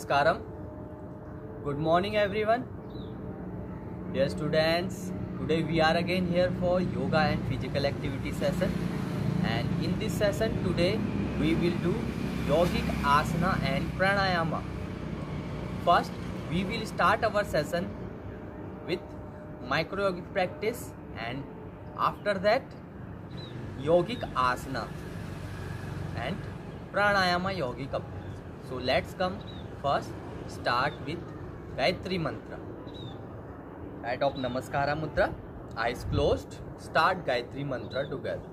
Namaskaram. Good morning everyone. Dear students, today we are again here for yoga and physical activity session, and in this session today we will do yogic asana and pranayama. First we will start our session with micro yogic practice, and after that yogic asana and pranayama yogic abhyas. So let's come first start with Gayatri mantra. At of Namaskara mudra, eyes closed, start Gayatri mantra together.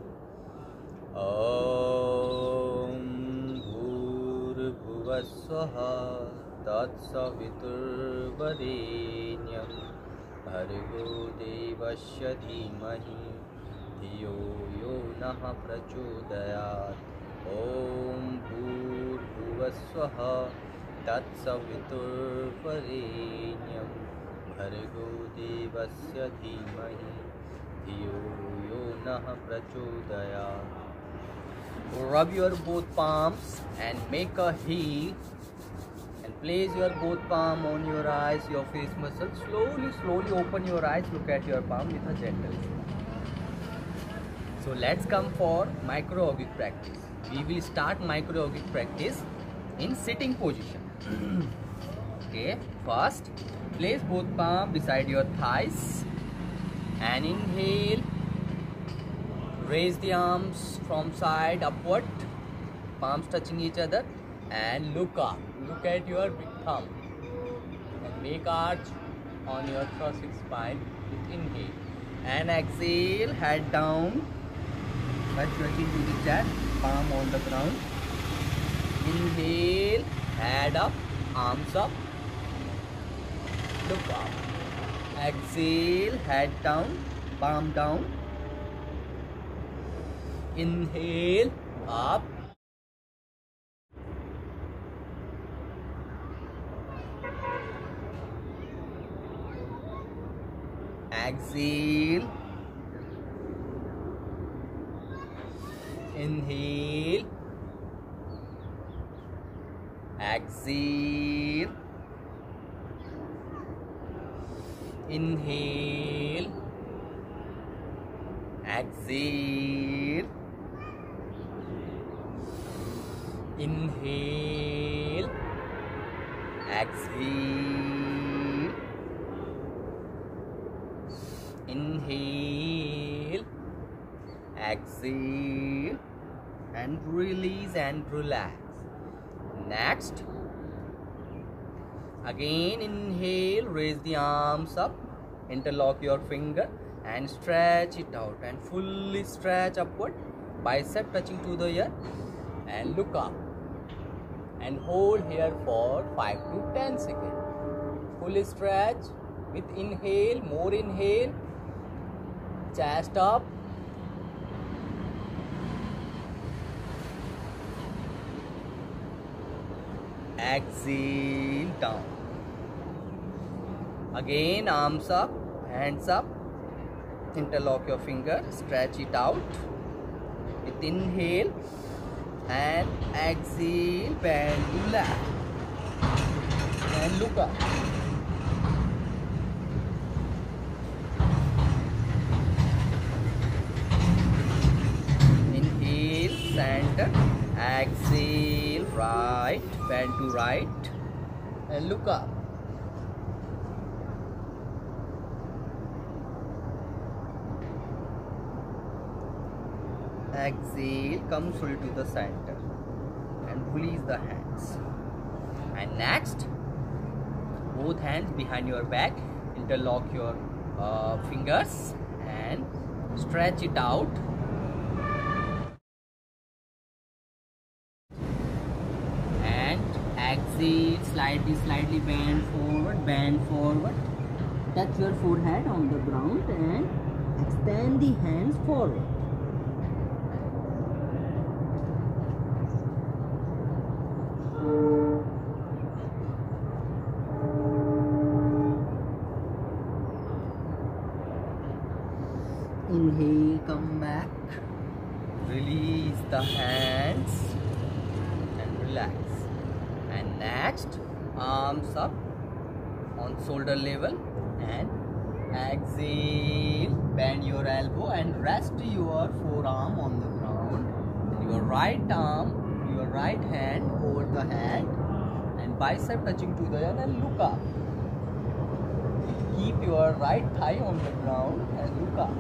Om Bhur Swaha Tat Saviturvarenyam Bhargo Devasya Dhimahi Dhiyo Yo Nah Prachodayat. Om Bhur Swaha Tat Saviturvarenyam Bhargo Devasya Dhimahi Dhiyo Yo Nah Prachodayat. Rub your both palms and make a heel, and place your both palm on your eyes, your face muscles. Slowly open your eyes, look at your palm with a gentle smile. So let's come for micro yogic practice. We will start micro yogic practice in sitting position. Okay, first place both palms beside your thighs and inhale. Raise the arms from side upward, palms touching each other, and look up. Look at your big thumb and make arch on your thoracic spine with inhale. And exhale, head down, touch your chin to the chest, palm on the ground. Inhale, head up, arms up, look up. Exhale, head down, palm down. Inhale, up. Exhale. Inhale. Exhale. Inhale. Exhale. Inhale, exhale, inhale, exhale, and release and relax. Next, again inhale, raise the arms up, interlock your finger and stretch it out, and fully stretch upward, bicep touching to the ear, and look up. And hold here for 5 to 10 seconds. Full stretch with inhale, more inhale, chest up, exhale down. Again arms up, hands up, interlock your finger, stretch it out with inhale. And exhale, bend to left and look up. Inhale, center, exhale, right, bend to right and look up. Exhale, come fully to the center and release the hands. And next, both hands behind your back, interlock your fingers and stretch it out. And exhale, slightly bend forward. Touch your forehead on the ground and extend the hands forward. Inhale, come back, release the hands and relax. And next, arms up on shoulder level, and exhale, bend your elbow and rest your forearm on the ground, and your right arm, your right hand over the head and bicep touching to the earth, and look up. Keep your right thigh on the ground and look up.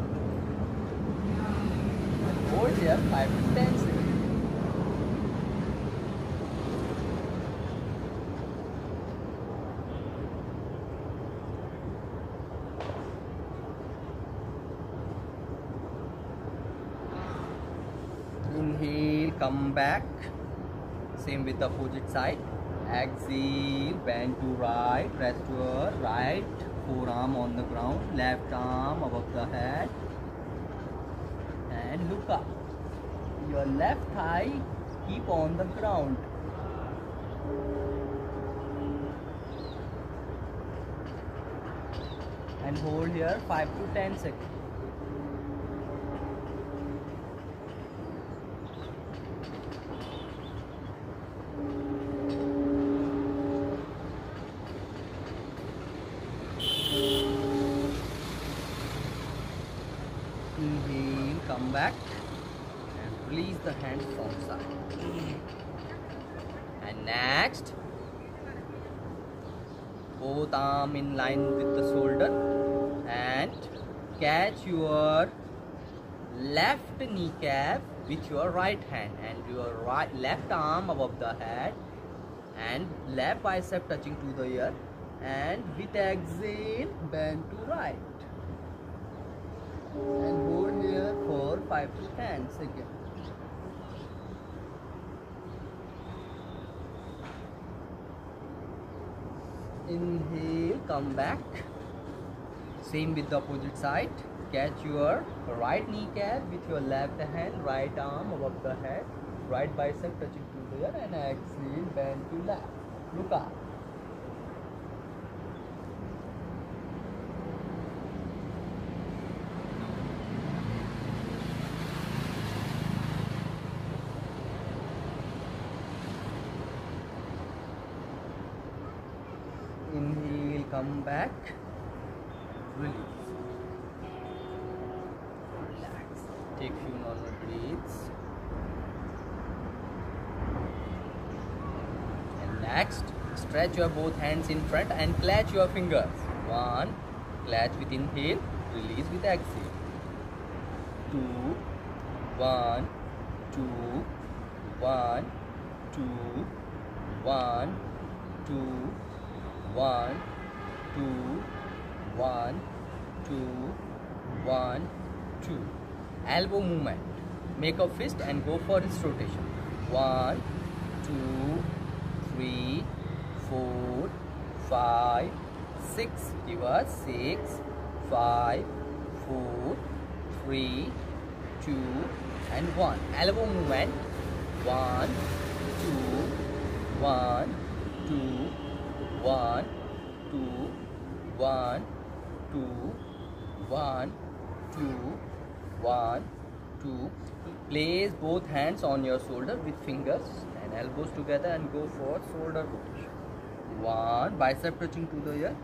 And hold here 5 to 10 seconds. Inhale, come back. Same with the opposite side. Exhale, bend to right, rest your right forearm on the ground, left arm above the head, and look up. Your left thigh keep on the ground. And hold here 5 to 10 seconds. Inhale, come back and release the hands from side. And next, both arm in line with the shoulder and catch your left kneecap with your right hand and your left arm above the head and left bicep touching to the earth, and with exhale bend to right and hold here for 5 to 10 seconds. Inhale, come back. Same with the opposite side. Catch your right kneecap with your left hand, right arm above the head, right bicep touching to the earth, and exhale, bend to left. Look up. Inhale, come back, release, relax, take few normal breaths, and next stretch your both hands in front and clutch your fingers. 1, clutch with inhale, release with exhale. 2, 1, 2, 1, 2, 1, 2, 1, 2, 1, 2, 1, 2. Elbow movement. Make a fist and go for its rotation. 1, 2, 3, 4, 5, 6. Reverse. 6, 5, 4, 3, 2, and 1. Elbow movement. 1, 2, 1, 2, 1, 2, 1, 2, 1, 2, 1, 2. Place both hands on your shoulder with fingers and elbows together and go for shoulder rotation. 1, bicep touching to the earth,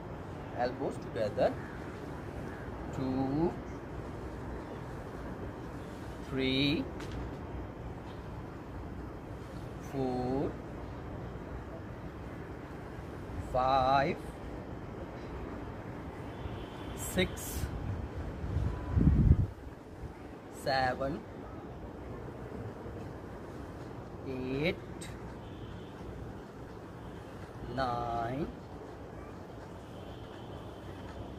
elbows together. 2, 3, 4, 5, 6, 7, 8, 9,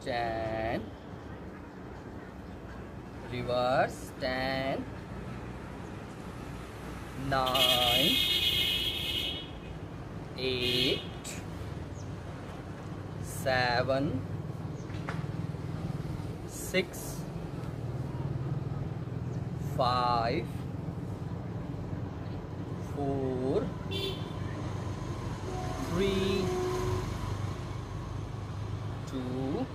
10. Reverse. 10, 9, 8, 7, 6, 5, 4, 3, 2,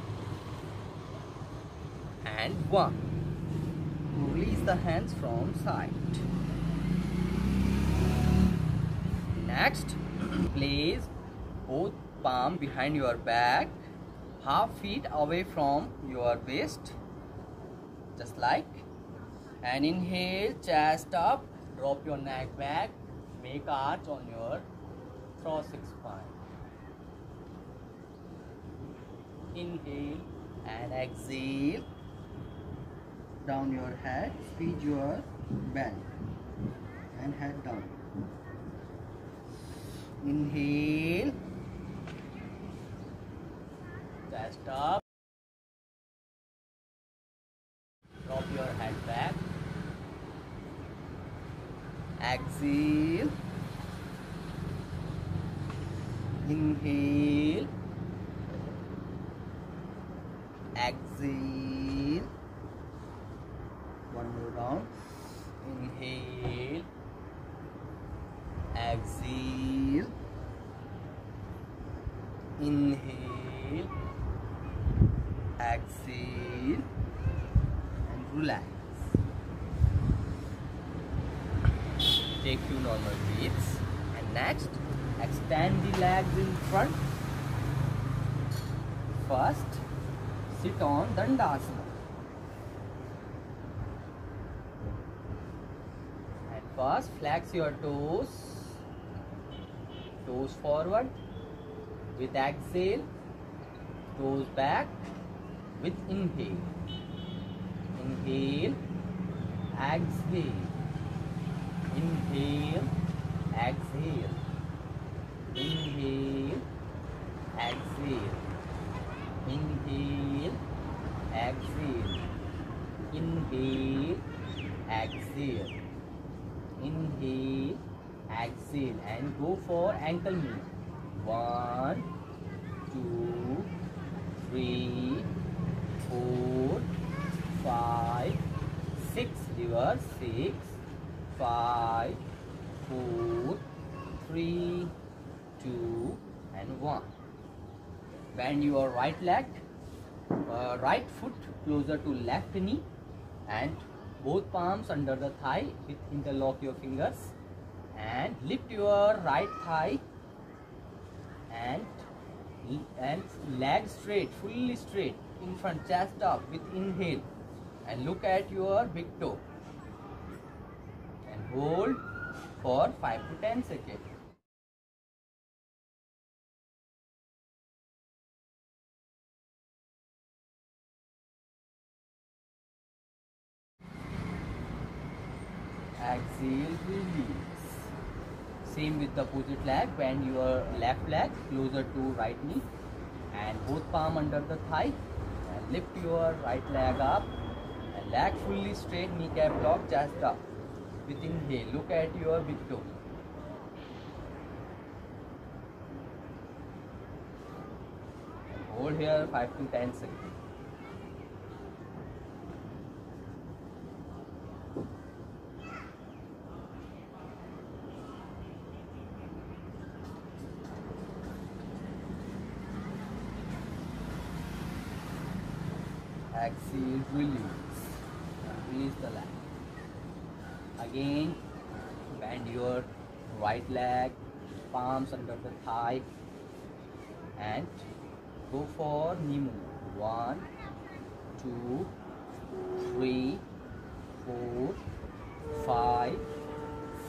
and 1. Release the hands from side. Next, place both palm behind your back, half feet away from your waist, just like. And inhale, chest up, drop your neck back, make arch on your thoracic spine. Inhale and exhale, down your head, squeeze your belly and head down. Inhale, chest up, drop your head back, exhale, inhale, exhale, one more down, inhale, exhale, inhale, exhale, and relax. Take few normal breaths. And next, extend the legs in front. First, sit on Dandasana. And first, flex your toes forward. With exhale, toes back. With inhale, inhale, exhale, inhale, exhale, inhale, exhale, inhale, exhale, inhale, exhale, inhale, exhale, and go for ankle movement. 1, 2, 3, 4, 5, 6, reverse, 6, 5, 4, 3, 2, and 1. Bend your right leg, right foot closer to left knee, and both palms under the thigh with interlock your fingers, and lift your right thigh and leg straight, fully straight in front, chest up with inhale, and look at your big toe and hold for 5 to 10 seconds. Exhale, release. Same with the opposite leg. Bend your left leg closer to right knee and both palm under the thigh, and lift your right leg up and leg fully straight, kneecap lock, chest up with inhale. Look at your big toe. And hold here 5 to 10 seconds. Exhale, release. Release the leg. Again, bend your right leg, palms under the thigh, and go for knee movement. 1, 2, 3, 4, 5,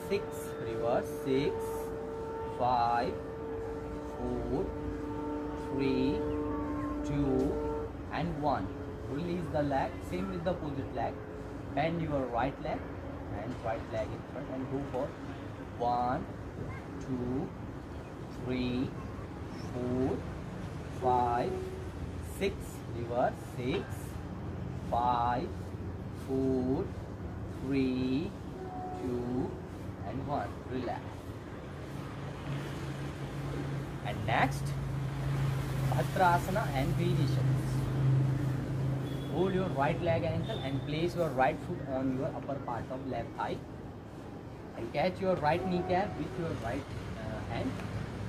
6. Reverse. 6, 5, 4, 3, 2, and 1. Release the leg. Same with the opposite leg. Bend your right leg and right leg in front and go for 1, 2, 3, 4, 5, 6. Reverse. 6, 5, 4, 3, 2, and 1. Relax. And next, Bhadrasana and variations. Hold your right leg ankle and place your right foot on your upper part of left thigh, and catch your right kneecap with your right hand,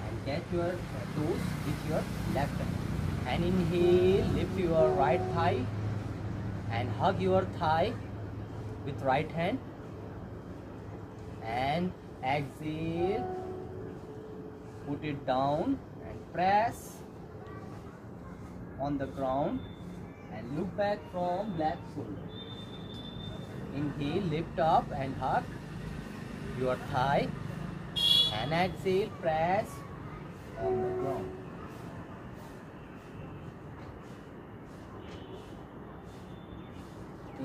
and catch your toes with your left hand. And inhale, lift your right thigh and hug your thigh with right hand, and exhale, put it down and press on the ground and look back from left shoulder. Inhale, lift up and hug your thigh, and exhale, press on the ground.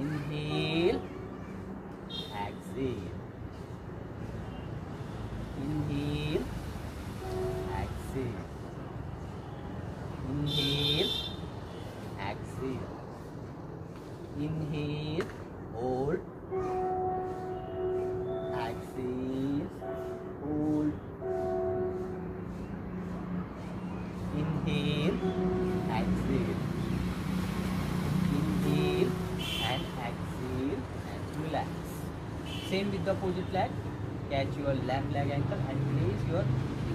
Inhale, exhale. Inhale, exhale. Inhale, exhale. Inhale, hold. Exhale, hold. Inhale, exhale. Inhale and exhale and relax. Same with the opposite leg. Catch your left leg ankle and place your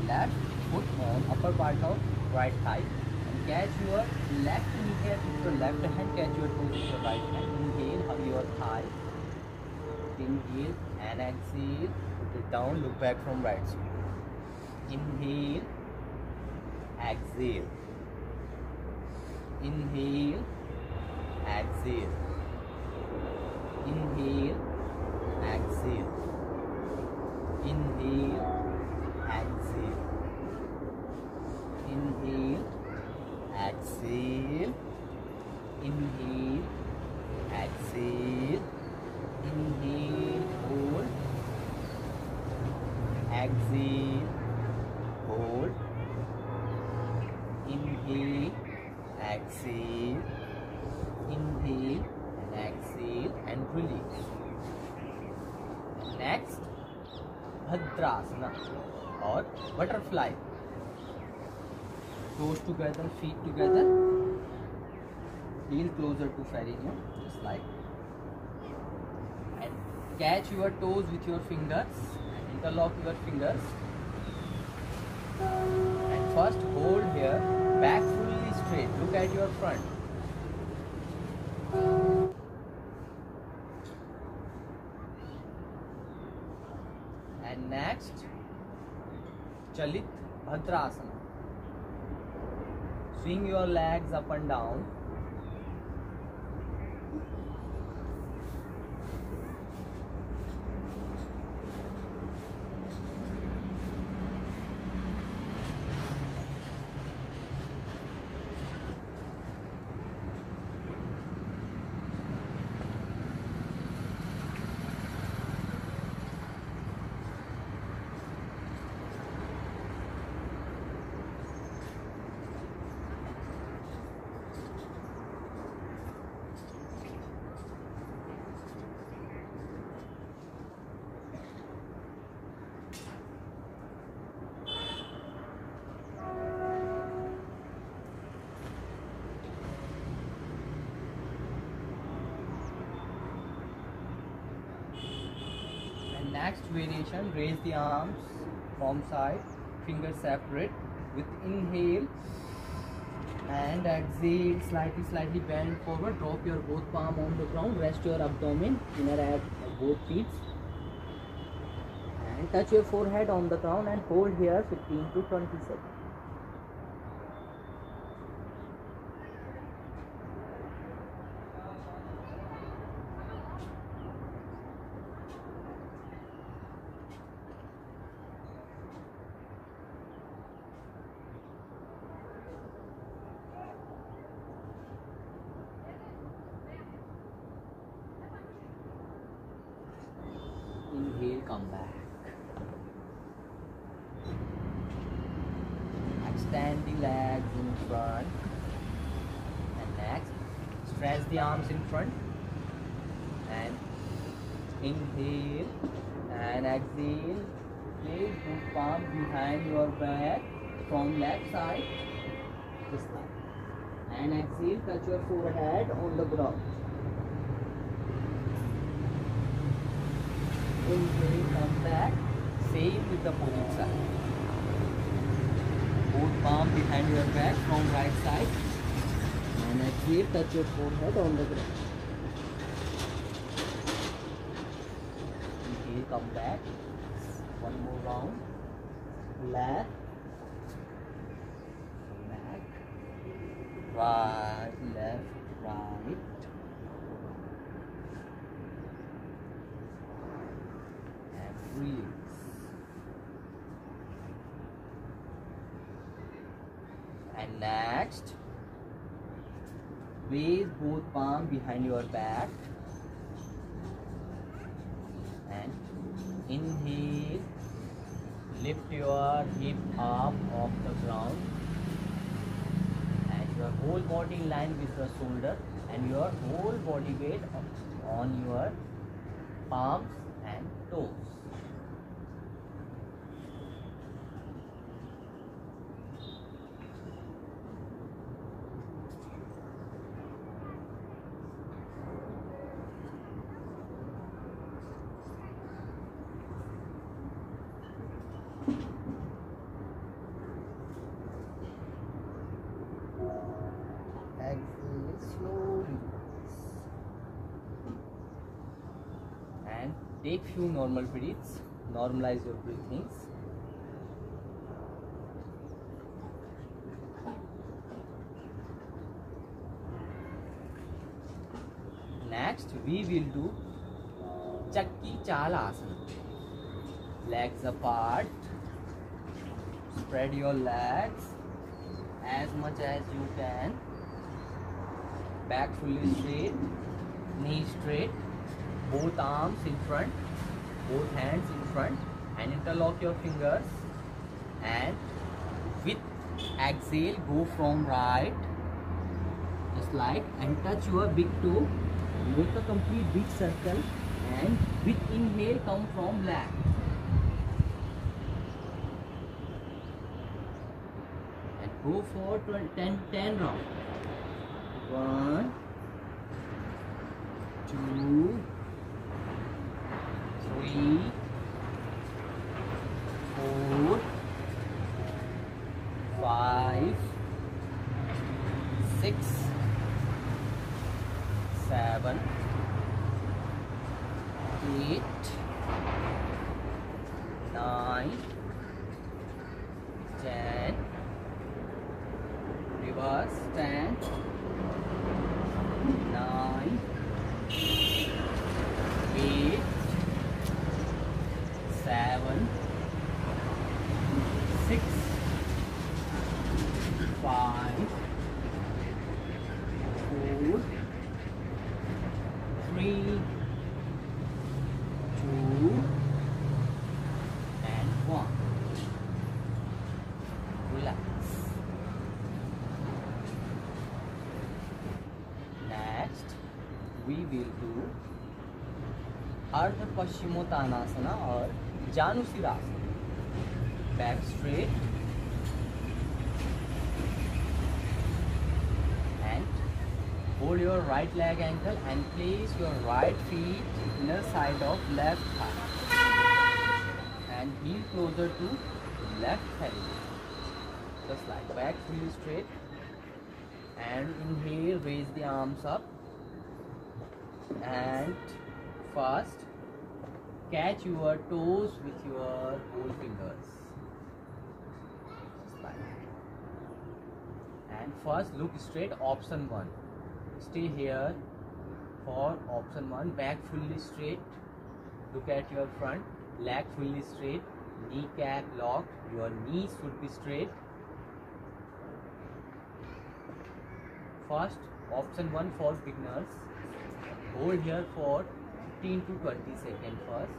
left foot on upper part of right thigh. And catch your left kneecap with your left hand. Catch your toes with your right hand. Inhale, hug your thigh. Inhale and exhale. Put it down. Look back from right side. Inhale. Exhale. Inhale. Exhale. Inhale. Exhale. Inhale. Exhale. Inhale. Exhale. Inhale. Exhale. Inhale. Hold. Exhale. Hold. Inhale. Exhale. Inhale and exhale and release. Next, Bhadrasana or butterfly. Toes together, feet together. Heel closer to perineum, just like. And catch your toes with your fingers and interlock your fingers. And first hold here, back fully straight. Look at your front. And next, Chalit Bhadrasana. Swing your legs up and down. Next variation, raise the arms from side, fingers separate with inhale and exhale, slightly bend forward, drop your both palm on the ground, rest your abdomen, inner ab of both feet and touch your forehead on the ground and hold here 15 to 20 seconds. Inhale, come back. Extend the legs in front. And next, stretch the arms in front. And inhale and exhale. Place both palms behind your back from left side. This side. And exhale, touch your forehead on the ground. Inhale, come back. Same with the opposite side. Both palm behind your back from right side. And exhale, touch your forehead on the ground. Inhale, come back. One more round. Left. right, left, right. And release. And next, raise both palms behind your back. And inhale, lift your hip up off the ground. And your whole body in line with the shoulder. And your whole body weight on your palms and toes. Exhale slowly. And take few normal breaths. Normalize your breathings. Next, we will do Chakki Chalasana. Legs apart. Spread your legs as much as you can. Back fully straight. Knees straight. Both arms in front. Both hands in front. And interlock your fingers. And with exhale, go from right. Just like, and touch your big toe. Make a complete big circle. And with inhale, come from left. And go for 10 rounds. 1, 2, 3, 4, 5, 6, 7, 8, 9, 10. Reverse, 10, 9, 8, 7, 6, 5, 4, 3, 2, and 1. Relax. Next, we will do Ardha Paschimottanasana or Janusirasana. Back straight and hold your right leg ankle and place your right feet inner side of left thigh and heel closer to left thigh. Just like back fully straight. And inhale, raise the arms up. And first, catch your toes with your whole fingers. Just like that. And first, look straight. Option 1. Stay here for option 1. Back fully straight. Look at your front. Leg fully straight. Kneecap locked. Your knees should be straight. First, option 1 for beginners. Hold here for 15 to 20 seconds first.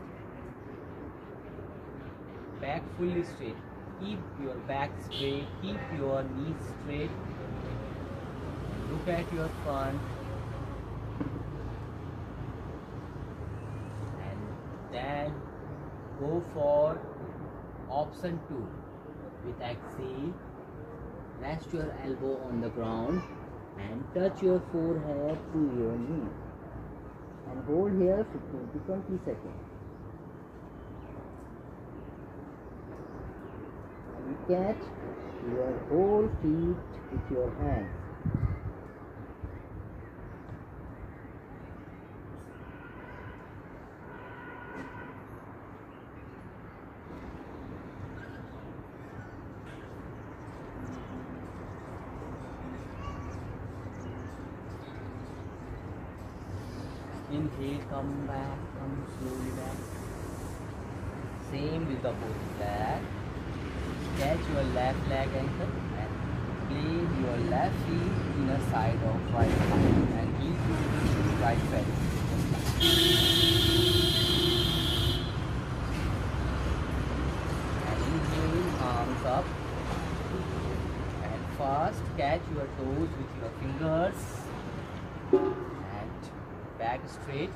Back fully straight. Keep your back straight. Keep your knees straight. Look at your front. And then go for option 2. With exhale, rest your elbow on the ground and touch your forehead to your knee. And hold here 15 to 20 seconds. And catch your whole feet with your hands. Inhale, come back, come slowly back. Same with the both leg. Catch your left leg ankle and place your left feet inner side of right thigh and heel to right pelvis. And inhale, arms up. And first catch your toes with your fingers. And back straight.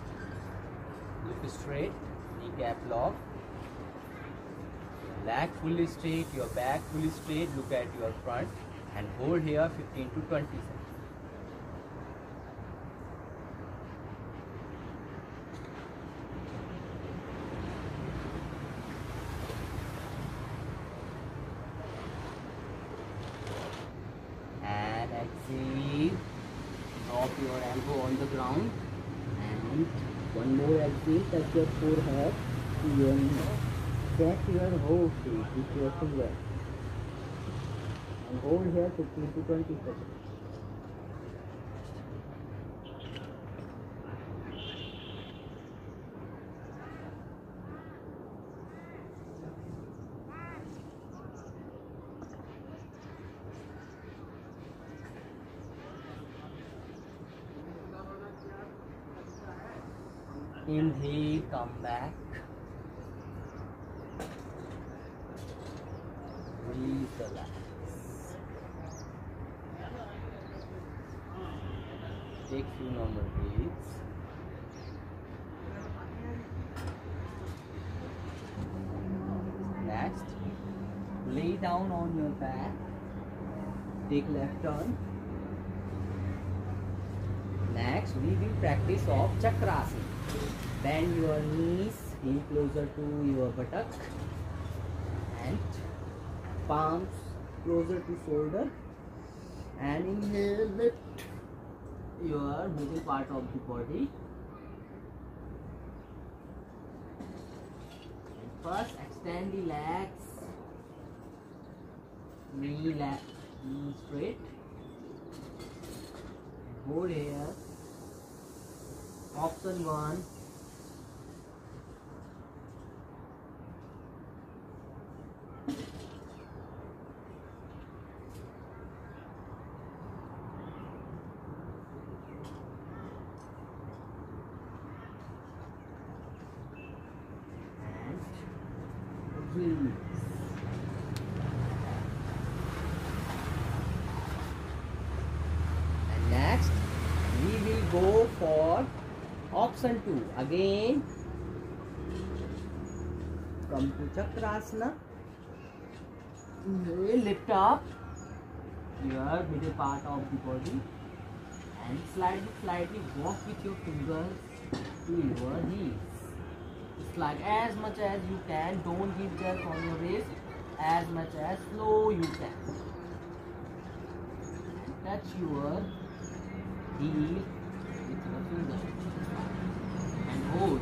Look straight. Kneecap lock. Leg fully straight, your back fully straight, look at your front and hold here 15 to 20 seconds. And exhale, drop your elbow on the ground and one more exhale, touch your forehead to your nose. Catch your whole feet with your finger and hold here 15 to 20 seconds. Inhale, come back. Release the legs. Take few normal breaths. Next, lay down on your back. Take left turn. Next, we will practice of Chakrasana. Bend your knees, heel closer to your buttock, and palms closer to shoulder, and inhale, lift your middle part of the body. And first extend the legs, knee straight, and hold here. Option 1. Release. And next we will go for option 2. Again come to Chakrasana. Lift up your middle part of the body and slightly walk with your fingers to your knees. Slide as much as you can, don't give jerk on your wrist, as much as slow you can. And touch your heel with your fingers and hold.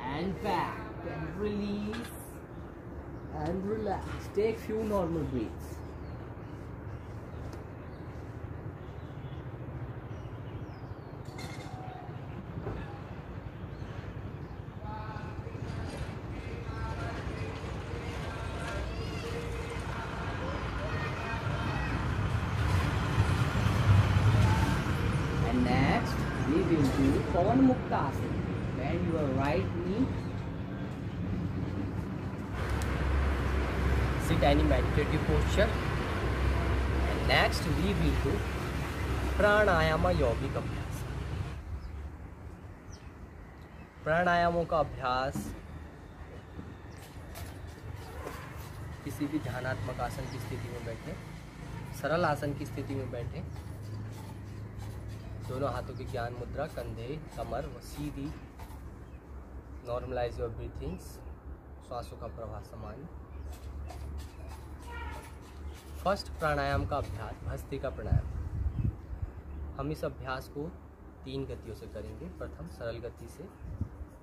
And back and release and relax. Take few normal breaths. Next, we will do Pawan Muktasana. Bend your right knee. Sit any meditative posture. And next, we will do Pranayama Yogic अभ्यास. प्राणायामों का अभ्यास किसी भी ध्यानात्मक आसन की स्थिति में बैठे, सरल आसन की स्थिति में बैठे, दोनों हाथों की ज्ञान मुद्रा, कंधे कमर व सीधी, नॉर्मलाइज योर ब्रीथिंग्स, श्वासों का प्रवाह सामान्य। फर्स्ट प्राणायाम का अभ्यास भस्त्रिका प्राणायाम। हम इस अभ्यास को 3 गतियों से करेंगे। प्रथम सरल गति से,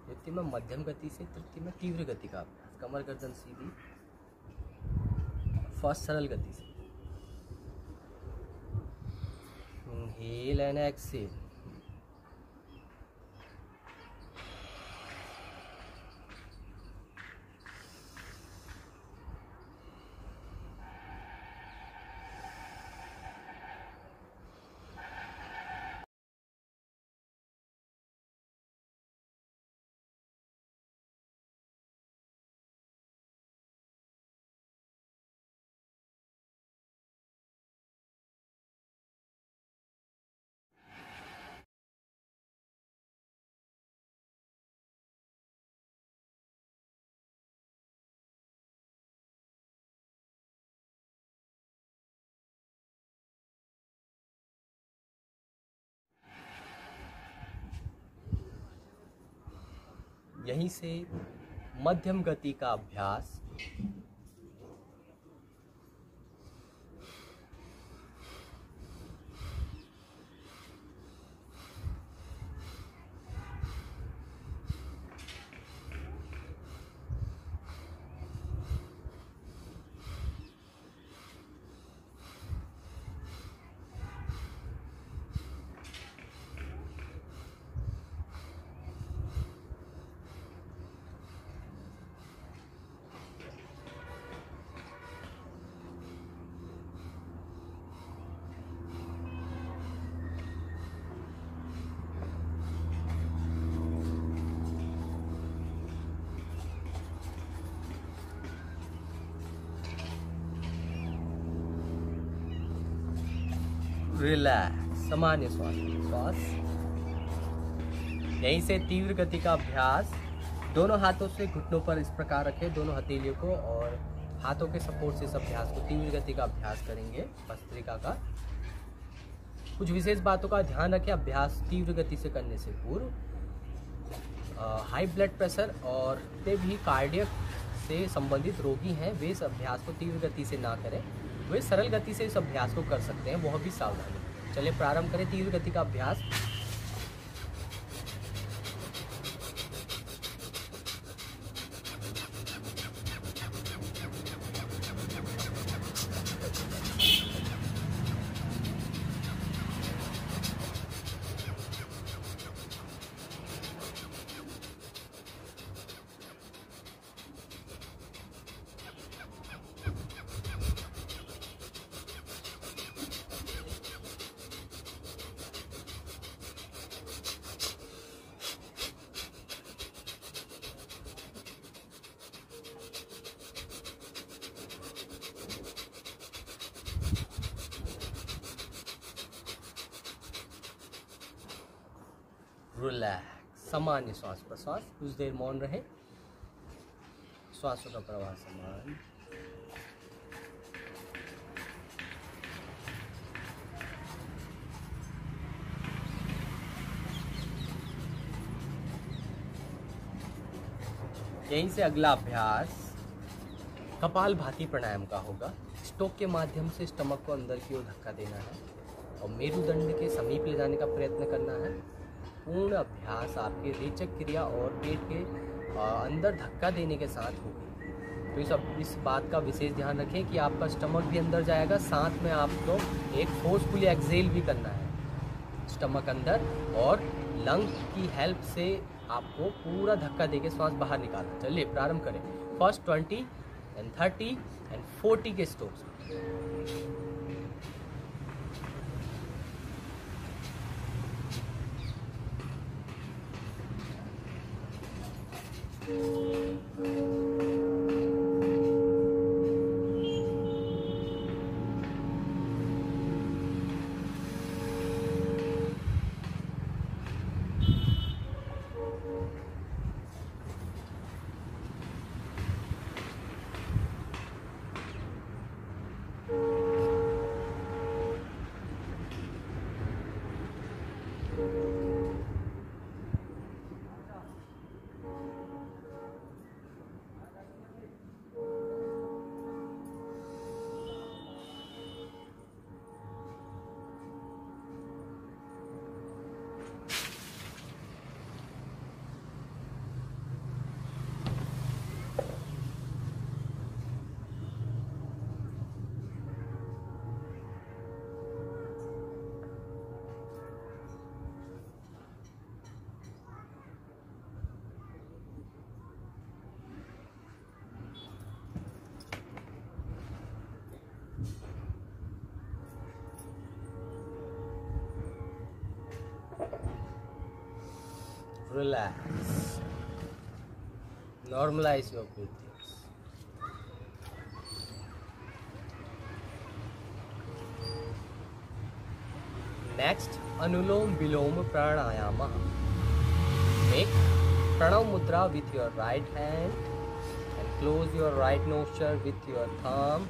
द्वितीय में मध्यम गति से, तृतीय में तीव्र गति का अभ्यास। कमर गर्दन सीधी। फर्स्ट सरल गति से। Inhale and exhale. यहीं से मध्यम गति का अभ्यास रिलैक्स, सामान्य श्वास। यहीं से तीव्र गति का अभ्यास, दोनों हाथों से घुटनों पर इस प्रकार रखें, दोनों हथेलियों को, और हाथों के सपोर्ट से इस अभ्यास को, तीव्र गति का अभ्यास करेंगे भस्त्रिका का। कुछ विशेष बातों का ध्यान रखें अभ्यास तीव्र गति से करने से पूर्व। हाई ब्लड प्रेशर और भी कार्डियक से संबंधित रोगी हैं, वे इस अभ्यास को तीव्र गति से ना करें, वे सरल गति से इस अभ्यास को कर सकते हैं, वह भी सावधानी। चलिए प्रारंभ करें तीव्र गति का अभ्यास। रिलैक्स, सामान्य श्वास प्रश्वास। कुछ देर मौन रहे, श्वासों का प्रवाह समान। यहीं से अगला अभ्यास कपालभाति प्राणायाम का होगा। स्टोक के माध्यम से स्टमक को अंदर की ओर धक्का देना है और मेरुदंड के समीप ले जाने का प्रयत्न करना है। पूर्ण अभ्यास आपके रेचक क्रिया और पेट के अंदर धक्का देने के साथ होगी। तो इस बात का विशेष ध्यान रखें कि आपका स्टमक भी अंदर जाएगा, साथ में आपको एक फोर्सफुली एक्सेल भी करना है स्टमक अंदर, और लंग की हेल्प से आपको पूरा धक्का देके श्वास बाहर निकालना। चलिए प्रारंभ करें। फर्स्ट 20 एंड 30 एंड 40 के strokes. relax. Normalize your breathing. Next, Anulom Vilom Pranayama. Make Pranav Mudra with your right hand and close your right nostril with your thumb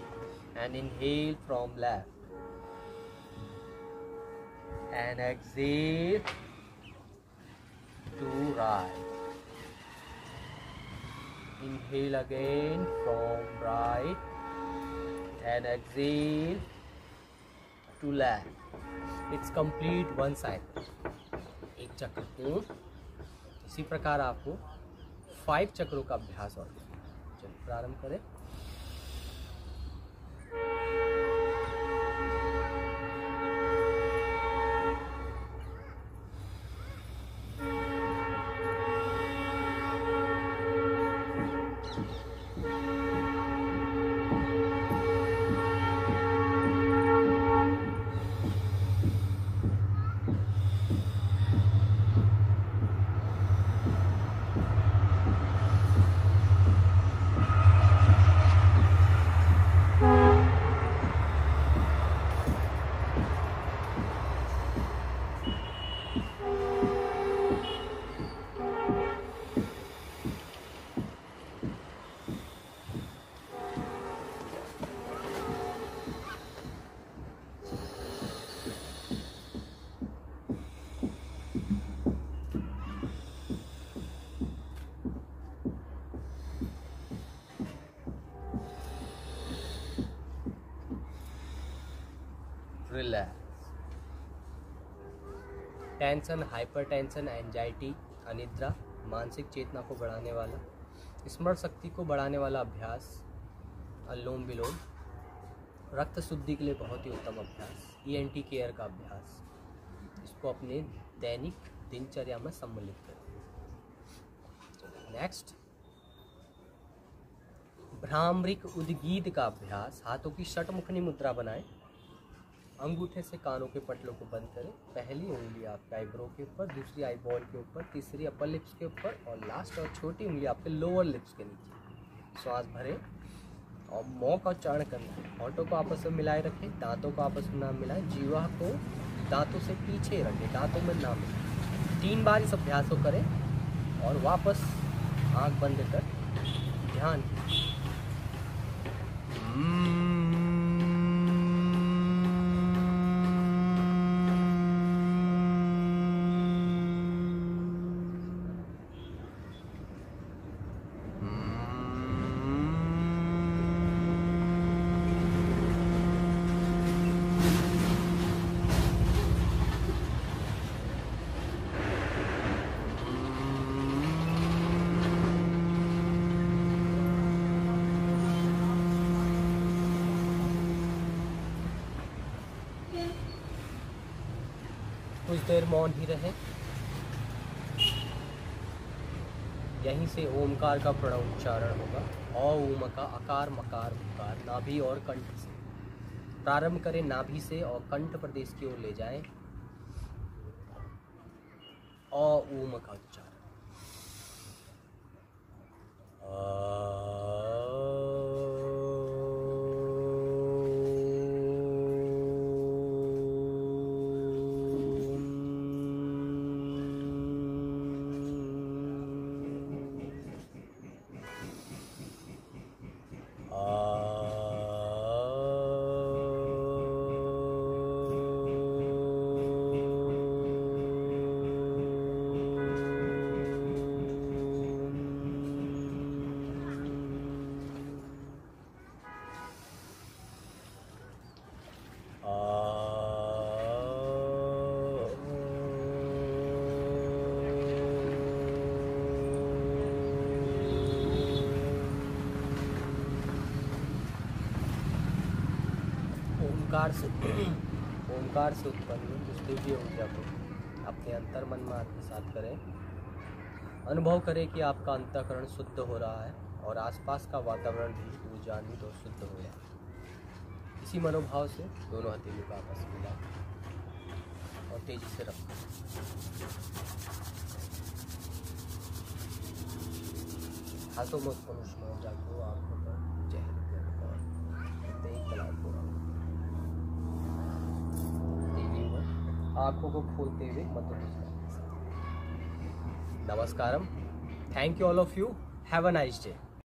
and inhale from left. And exhale to right. Inhale again from right and exhale to left. It's complete one cycle. एक चक्र पूर्ण. इसी प्रकार आपको 5 चक्रों का अभ्यास और चलिए प्रारंभ करें. Relax. टेंशन, हाइपरटेंशन, एंजाइटी, अनिद्रा, मानसिक चेतना को बढ़ाने वाला, स्मरण शक्ति को बढ़ाने वाला अभ्यास अनुलोम विलोम, रक्त शुद्धि के लिए बहुत ही उत्तम अभ्यास, ENT केयर का अभ्यास. इसको अपने दैनिक दिनचर्या में सम्मिलित करें. नेक्स्ट, भ्रामरिक उद्गीत का अभ्यास. हाथों की षटमुखनी मुद्रा बनाएं. अंगूठे से कानों के पटलों को बंद करें. पहली उंगली आपके आईब्रो के ऊपर, दूसरी आईबॉल के ऊपर, तीसरी अपर लिप्स के ऊपर और लास्ट और छोटी उंगली आपके लोअर लिप्स के नीचे. श्वास भरें और मौ का उच्चारण करना है. होठों को आपस में मिलाए रखें, दांतों को आपस में ना मिलाएं, जीवा को दांतों से पीछे रखें, दांतों में ना मिलाएं. 3 बार इस अभ्यास को करें और वापस आँख बंद कर ध्यान. कुछ देर मौन ही रहे. यहीं से ओमकार का प्रणव उच्चारण होगा. औ ऊम का अकार मकार उकार नाभि और कंठ से प्रारंभ करें. नाभि से और कंठ प्रदेश की ओर ले जाएं. औ ऊम का उच्चारण. ओंकार से उत्पन्न उस दिव्य ऊर्जा को अपने अंतर मन में आत्मसात करें. अनुभव करें कि आपका अंतःकरण शुद्ध हो रहा है और आसपास का वातावरण भी ऊर्जान्वित और शुद्ध हो रहा है. इसी मनोभाव से दोनों हथेलियों का आपस में मिला और तेजी से रखो. हाथों में उत्पन्न ऊष्मा जागो आंखों पर चेहरे पर तेज तलाक हो आंखों को खोलते हुए मध्य मुस्कान। नमस्कारम। Thank you all of you. Have a nice day.